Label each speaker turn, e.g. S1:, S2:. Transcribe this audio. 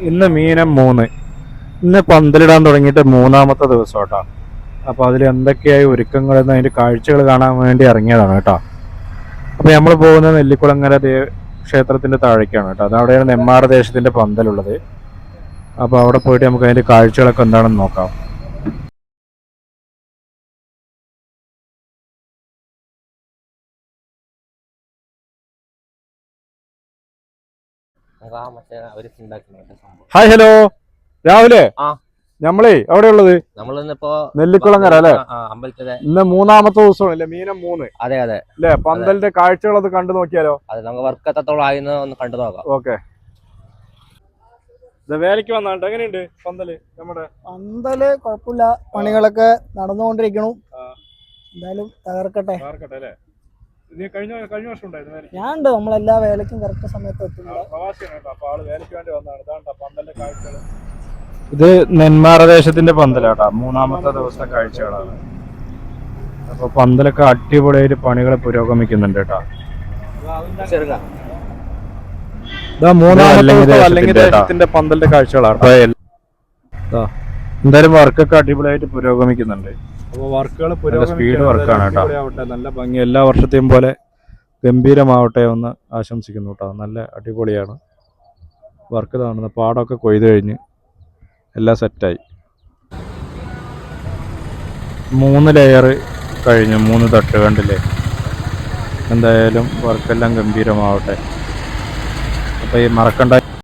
S1: ഇന്ന് മീനം 3. ഇന്ന് പന്തലിടാൻ തുടങ്ങിയിട്ട് 3-ാമത്തെ ദിവസം കേട്ടോ. അപ്പോൾ അതിൽ എന്തൊക്കെയായി ഒരുക്കങ്ങളെന്ന് അതിൻ്റെ കാഴ്ചകൾ കാണാൻ വേണ്ടി ഇറങ്ങിയതാണ് കേട്ടോ. അപ്പോൾ നമ്മൾ പോകുന്നത് നെല്ലിക്കുളങ്ങര ക്ഷേത്രത്തിൻ്റെ താഴേക്കാണ് കേട്ടോ. അതവിടെയാണ് നെന്മാറ ദേശത്തിൻ്റെ പന്തലുള്ളത്. അപ്പോൾ അവിടെ പോയിട്ട് നമുക്ക് അതിൻ്റെ കാഴ്ചകളൊക്കെ എന്താണെന്ന് നോക്കാം. Hi, hello. രാവിലെ നമ്മളേ എവിടെ ഉള്ളത്? നെല്ലിക്കുളങ്ങര അല്ലെ? ഇന്ന് 3-ാമത്തെ ദിവസമാണല്ലേ, മീനം 3.
S2: അതെ അതെ
S1: അല്ലെ? പന്തലിന്റെ കാഴ്ചകളൊന്ന് കണ്ടു നോക്കിയാലോ?
S2: അതെ, നമുക്ക് വർക്ക് എത്രത്തോളം ആയിരുന്നു ഒന്ന് കണ്ടു നോക്കാം.
S1: ഓക്കെ. വേലയ്ക്ക് വന്നാണ്ട് എങ്ങനെയുണ്ട് പന്തല്? നമ്മുടെ
S3: പന്തല് കുഴപ്പമില്ല, പണികളൊക്കെ നടന്നുകൊണ്ടിരിക്കണു. എന്തായാലും തകർക്കട്ടെ.
S1: അല്ലേ? കഴിഞ്ഞ വർഷം ഉണ്ടായിരുന്നു.
S3: ഞാൻ ഉണ്ട്, നമ്മളെല്ലാ വേലയ്ക്കും കറക്റ്റ് സമയത്ത് എത്തുന്നില്ല.
S1: ഇത് നെന്മാറ ദേശത്തിന്റെ പന്തലാട്ടാ. 3-ാമത്തെ ദിവസത്തെ കാഴ്ചകളാണ്. അപ്പൊ പന്തലൊക്കെ അടിപൊളിയായിട്ട് പണികൾ പുരോഗമിക്കുന്നുണ്ട് കേട്ടോ. ദേശത്തിന്റെ പന്തലിന്റെ കാഴ്ചകളാണ്. എന്തായാലും വർക്കൊക്കെ അടിപൊളിയായിട്ട് പുരോഗമിക്കുന്നുണ്ട്. അപ്പോൾ വർക്കുകൾ സ്പീഡ് വർക്കാണ് കേട്ടോ. നല്ല ഭംഗി, എല്ലാ വർഷത്തെയും പോലെ ഗംഭീരമാവട്ടെ എന്ന് ആശംസിക്കുന്നു കേട്ടോ. നല്ല അടിപൊളിയാണ് വർക്ക് കാണുന്നത്. പാടമൊക്കെ കൊയ്ത് കഴിഞ്ഞ് എല്ലാം സെറ്റായി. 3 ലെയർ കഴിഞ്ഞു, 3 തട്ട് കണ്ടില്ലേ? എന്തായാലും വർക്കെല്ലാം ഗംഭീരമാവട്ടെ. അപ്പോൾ ഈ മറക്കണ്ട